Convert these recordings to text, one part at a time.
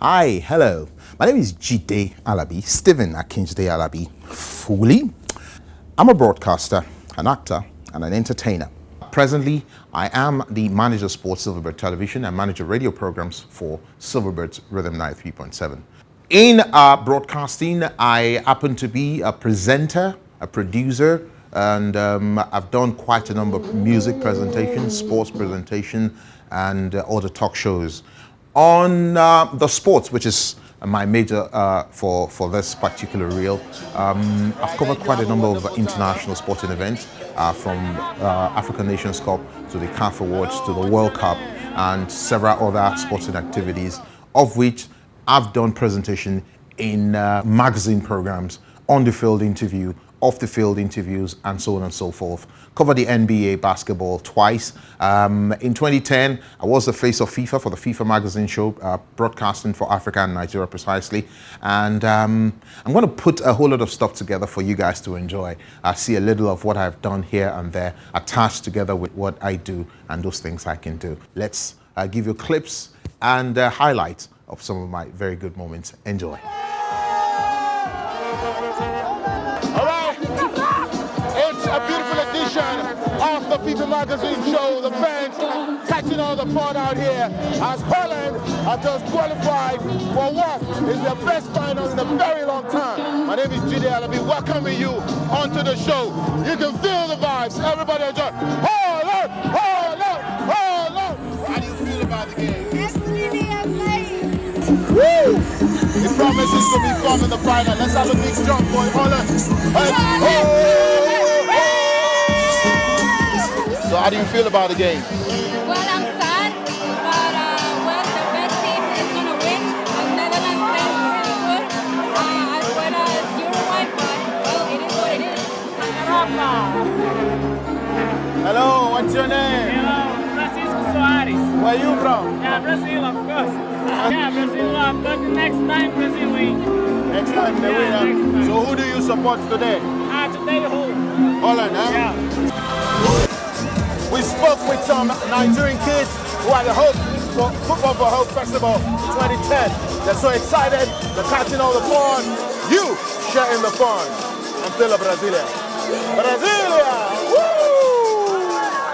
Hi, hello. My name is Jide Alabi, Stephen Jide Alabi, fully. I'm a broadcaster, an actor, and an entertainer. Presently, I am the manager of sports Silverbird Television and manager radio programs for Silverbird's Rhythm 93.7. In broadcasting, I happen to be a presenter, a producer, and I've done quite a number of music presentations, sports presentation, and other talk shows. On the sports, which is my major for this particular reel, I've covered quite a number of international sporting events, from African Nations Cup to the CAF Awards to the World Cup and several other sporting activities, of which I've done presentation in magazine programs, on the field interview, off the field interviews, and so on and so forth. Covered the NBA basketball twice. In 2010, I was the face of FIFA for the FIFA magazine show, broadcasting for Africa and Nigeria precisely. And I'm going to put a whole lot of stuff together for you guys to enjoy. See a little of what I've done here and there, attached together with what I do and those things I can do. Let's give you clips and highlights of some of my very good moments. Enjoy. A beautiful edition of the FIFA Magazine show. The fans catching all the fun out here as Holland have just qualified for what is their best final in a very long time. My name is Jide Alabi, welcoming you onto the show. You can feel the vibes. Everybody enjoy. Holland! Holland! Holland! How do you feel about the game? It's really amazing. Woo! It promises to be fun in the final. Let's have a big jump for Holland. So how do you feel about the game? Well, I'm sad, but well, the best team is going to win. Netherlands playing really good, as well as Uruguay, but well, it is what it is. Hello, what's your name? Hello, Francisco Soares. Where are you from? Yeah, Brazil, of course. Yeah, Brazil, but next time Brazil win. Next time they win. Next time. So who do you support today? Today who? Holland, huh? Yeah. We spoke with some Nigerian kids who are the host for Football for Hope Festival 2010. They're so excited, they're catching all the fun. You sharing the fun. I'm still a Brasilia. Brasilia! Woo!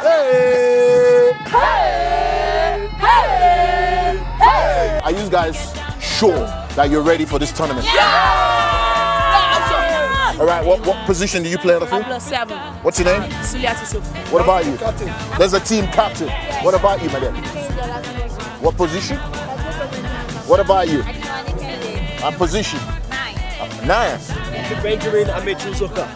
Hey! Hey! Hey! Hey! Are you guys sure that you're ready for this tournament? Yeah! All right, what position do you play on the field? I play 7. What's your name? What about you? There's a team captain. What about you, madam? What position? What about you? A position? 9. Benjamin Amechu Zoka.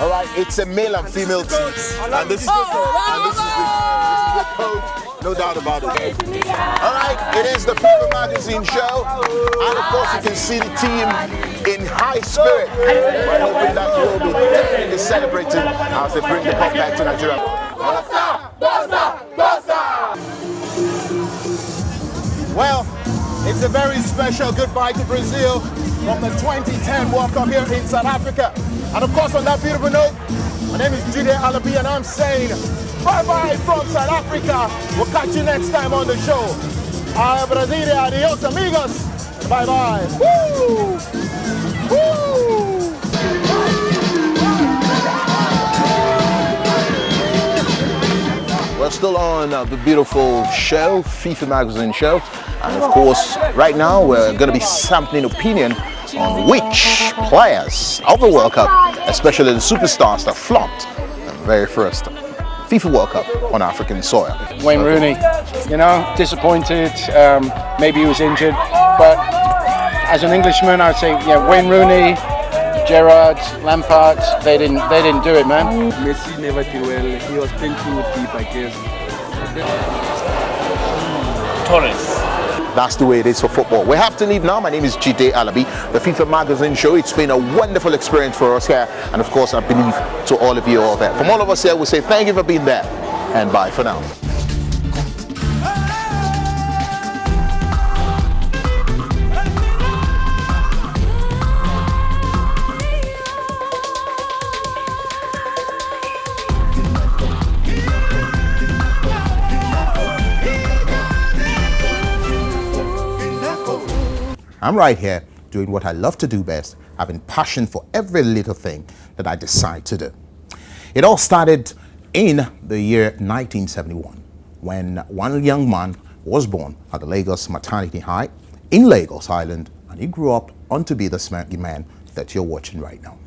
All right, it's a male and female team. And this is the coach. No doubt about it. All right, it is the FIFA Magazine show. And of course, you can see the team in high spirit. We're hoping that you will be definitely celebrating as they bring the cup back to Nigeria. Well, it's a very special goodbye to Brazil from the 2010 World Cup here in South Africa. And of course, on that beautiful note, my name is Jide Alabi and I'm saying bye-bye from South Africa. We'll catch you next time on the show. Brasilia, adios amigos. Bye-bye. Woo! Woo! We're still on the beautiful show, FIFA Magazine show. And of course, right now we're going to be sampling opinion on which players of the World Cup, especially the superstars that flopped the very first FIFA World Cup on African soil. Wayne Rooney, you know, disappointed, maybe he was injured, but as an Englishman I'd say, yeah, Wayne Rooney, Gerrard, Lampard, they didn't do it, man. Messi never did well. He was playing too deep, I guess. Torres. That's the way it is for football. We have to leave now. My name is Jide Alabi, the FIFA Magazine show. It's been a wonderful experience for us here. And of course, I believe to all of you all there. From all of us here, we say thank you for being there. And bye for now. I'm right here doing what I love to do best, having passion for every little thing that I decide to do. It all started in the year 1971 when one young man was born at the Lagos Maternity High in Lagos Island, and he grew up on to be the smarty man that you're watching right now.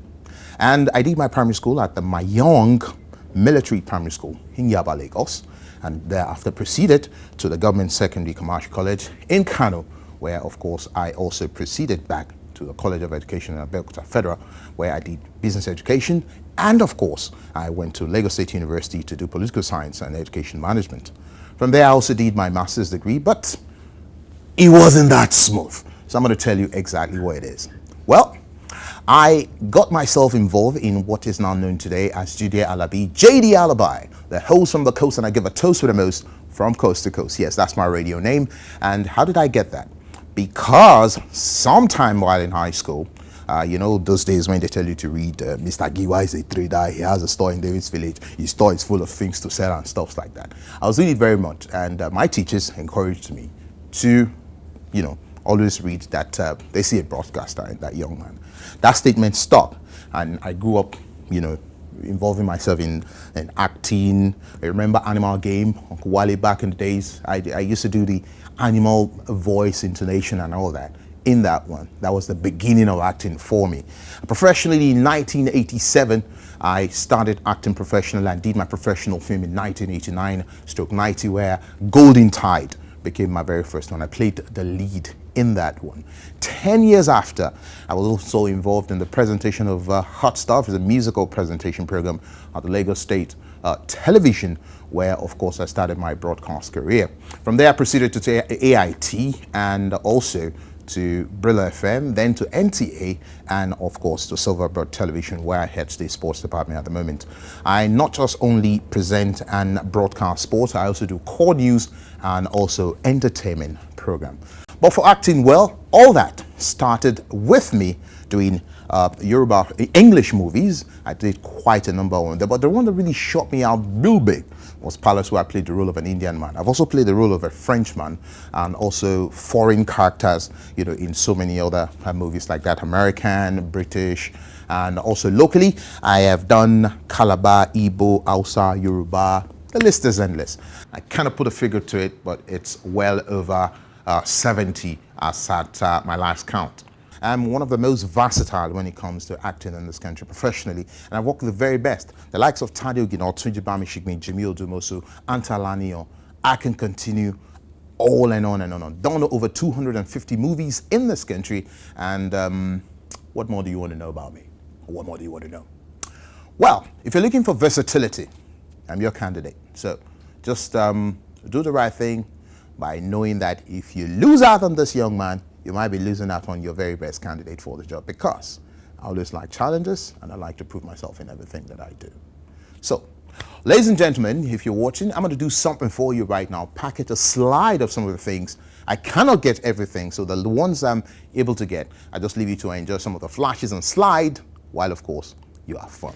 And I did my primary school at the Mayong Military Primary School in Yaba, Lagos, and thereafter proceeded to the Government Secondary Commercial College in Kano, where of course I also proceeded back to the College of Education in Abeokuta Federal, where I did business education, and of course I went to Lagos State University to do political science and education management. From there I also did my master's degree, but it wasn't that smooth. So I'm going to tell you exactly what it is. Well, I got myself involved in what is now known today as Jide Alabi, Jide Alabi, the host from the coast, and I give a toast for the most from coast to coast. Yes, that's my radio name. And how did I get that? Because sometime while in high school, you know, those days when they tell you to read Mr. Giwa is a trader, he has a store in David's Village, his store is full of things to sell and stuff like that. I was doing it very much, and my teachers encouraged me to, you know, always read that they see a broadcaster in that young man. That statement stuck, and I grew up, you know, involving myself in acting. I remember Animal Game, Uncle Wale back in the days. I used to do the animal voice intonation and all that in that one. That was the beginning of acting for me. Professionally, in 1987, I started acting professionally and did my professional film in 1989/90, where Golden Tide became my very first one. I played the lead in that one. 10 years after, I was also involved in the presentation of Hot Stuff, a musical presentation program at the Lagos State Television, where of course I started my broadcast career. From there I proceeded to AIT and also to Brilla FM, then to NTA, and of course to Silverbird Television, where I head the sports department at the moment. I not just only present and broadcast sports, I also do core news and also entertainment program. But for acting, well, all that started with me doing Yoruba English movies. I did quite a number of them, but the one that really shot me out real big was Palace, where I played the role of an Indian man. I've also played the role of a Frenchman and also foreign characters, you know, in so many other movies like that, American, British, and also locally. I have done Calabar, Igbo, Hausa, Yoruba. The list is endless. I kind of put a figure to it, but it's well over 70 as at my last count. I'm one of the most versatile when it comes to acting in this country professionally, and I've worked with the very best. The likes of Tade Ogino, Tunji Bamishigmi, Jimmy Odumosu, Antalanio. I can continue on and on and on. Done over 250 movies in this country, and what more do you want to know about me? What more do you want to know? Well, if you're looking for versatility, I'm your candidate. So just do the right thing by knowing that if you lose out on this young man, you might be losing out on your very best candidate for the job, because I always like challenges and I like to prove myself in everything that I do. So, ladies and gentlemen, if you're watching, I'm going to do something for you right now. Packet a slide of some of the things. I cannot get everything, so the ones I'm able to get, I just leave you to enjoy some of the flashes and slide, while of course you have fun.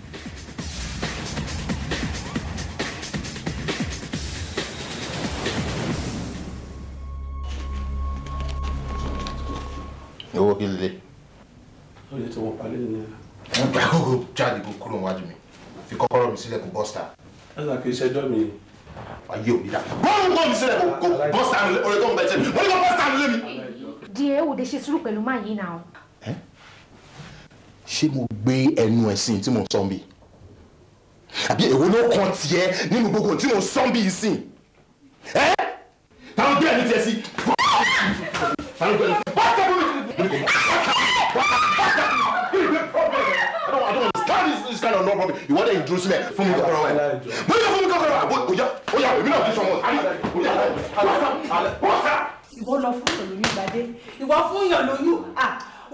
Owó kí lè. Ó lè tó wọ́n palẹ̀ ní. Wọ́n gbà kókó jáde kó kúrò níwájú mi. Fi kọ́kọ́rọ́ mi sílẹ̀ kó bọ́sítà. Ẹ̀sà kì í ṣẹjọ́ mi. Ayé òbí dà. Wọ́n kọ́ mi sílẹ̀ kó bọ́sítà mi orí tó ń bẹ̀ tẹ̀. Wọ́n ní kó bọ́sítà mi lé mi. Díẹ̀ ò dé ṣe sùúrù pẹ̀lú máa yìí náà. Ṣé mo gbé ẹnu ẹ̀sìn tí mo sọ bí? Àbí èwo ló kàn tiẹ̀ nínú gbogbo tí mo sọ bí ìsìn? Táwọn gbé ẹni tiẹ̀ sí. Táwọn gbé ẹni sí. I don't understand this kind of no problem. You want to introduce me? Fún mi kọ́kọ́rọ́ wa. Mo ní fún mi kọ́kọ́rọ́ wa. Oya, èmi náà fi sọmọ. Ìwọ lọ fún ìyàn lóyún gbadé. Ìwọ fún ìyàn lóyún.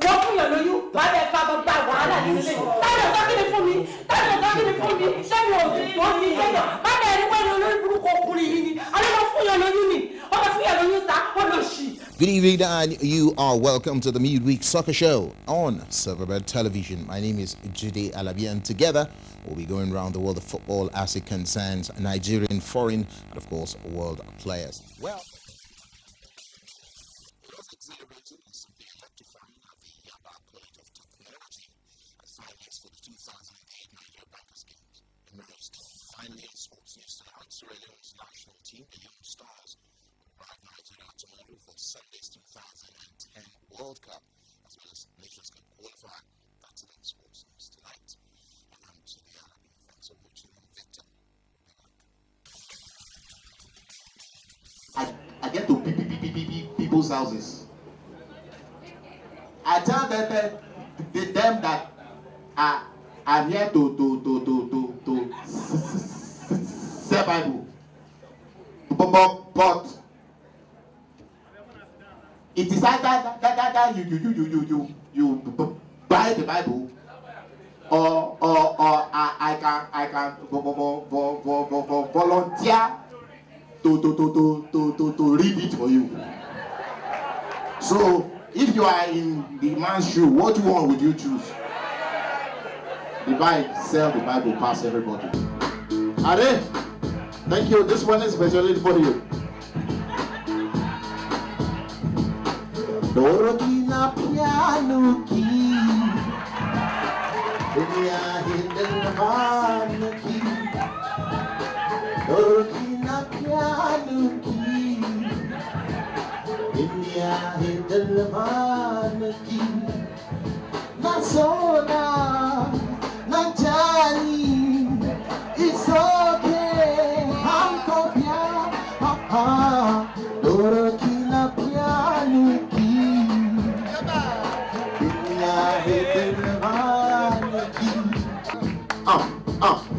Wọ́n fún ìyàn lóyún. Wàá bẹ fa gbogbo wàhálà nínú ilé. Táyọ̀ sọ́kìnì fún mi. Táyọ̀ sọ́kìnì fún mi. Sẹ́mi ò wọ́n ti yẹ́yọ̀. Má bẹ̀rẹ̀ ní pẹ́ẹ́ni olórí burúkú ọkùnrin yìí ni. Àwọn ọmọ fún ìyàn lóyún ni. Ọmọ fún ìyàn lóyún ta. Wọ́n lọ ṣì. Good evening, and you are welcome to the Midweek Soccer Show on Silverbird Television. My name is Jide Alabi, and together we'll be going around the world of football as it concerns Nigerian, foreign, and of course, world players. Well, 2008 Nigeria Bankers Games. Emerged finally in sports news tonight. Sierra Leone's national team, the Young Stars, arrived Nigeria tomorrow for Sunday's 2010 World Cup, as well as Nations Cup qualifier. That's it in sports news tonight. I'm Jide Alabi. Thanks for watching. I'm Victor. I get to people's houses. I tell them that I'm here to sell Bible. But it is either that you buy the Bible, or I can volunteer to read it for you. So if you are in the man's shoe, what one would you choose? Divide, sell the Bible, pass everybody. Are thank you. This one is especially for you. Dorokina piano key. Dunia hidden key. Dorokina piano key. India hidden key. Nasona, Najani, it's okay. I'm copia, Dorokina piano key. India hidden key.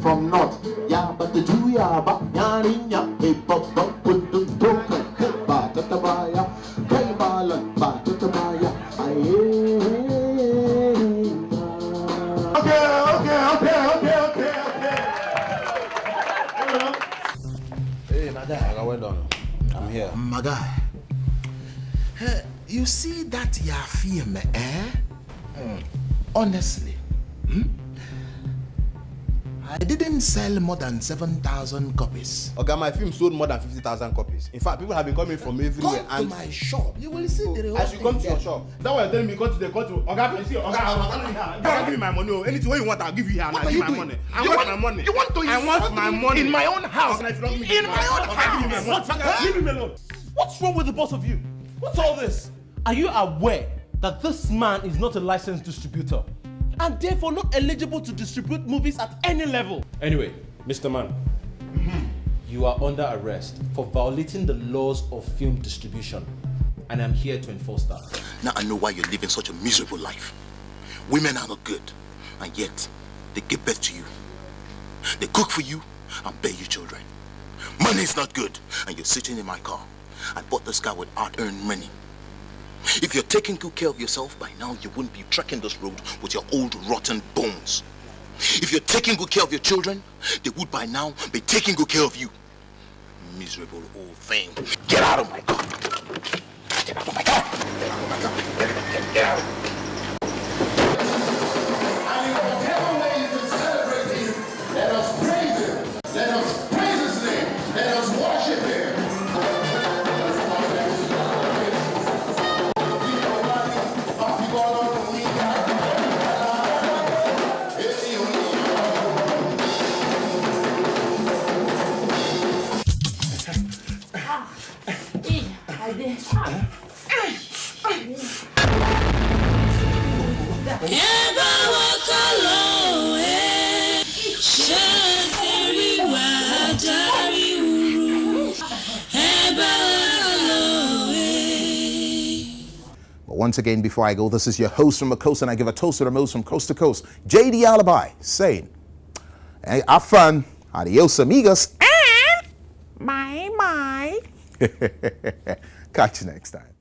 From north, yeah, but the Juya, but Yaninya, a pop, put the token, but the Baya, Kaibalan, but the Baya. Hey, my guy, well done. I'm here. My guy, you see that your film, honestly, I didn't sell more than 7,000 copies. Okay, my film sold more than 50,000 copies. In fact, people have been coming from everywhere. Come to my shop, you will see the real I should come to your shop. That's why you're telling me go to the court. Okay, you see, okay, give me my money. Anything you want, I'll give you here. What are you doing? I want my money. You want to I want my money in my own house? In my own house? Leave me alone. What's wrong with the both of you? What's all this? Are you aware that this man is not a licensed distributor and therefore not eligible to distribute movies at any level? Anyway, Mr. Man, you are under arrest for violating the laws of film distribution, and I'm here to enforce that. Now I know why you're living such a miserable life. Women are not good, and yet they give birth to you. They cook for you and bear you children. Money is not good, and you're sitting in my car. I bought this car with hard-earned money. If you're taking good care of yourself, by now you wouldn't be trekking this road with your old rotten bones. If you're taking good care of your children, they would by now be taking good care of you. Miserable old thing. Get out of my car. Get out of my car. Get out of my car. Get out. And in whatever way you can celebrate him, let us praise him. Let us praise his name. Let us worship him. Once again, before I go, this is your host from the coast, and I give a toast to the most from coast to coast, Jide Alabi, saying, hey, have fun, adios amigos, and bye-bye. Catch you next time.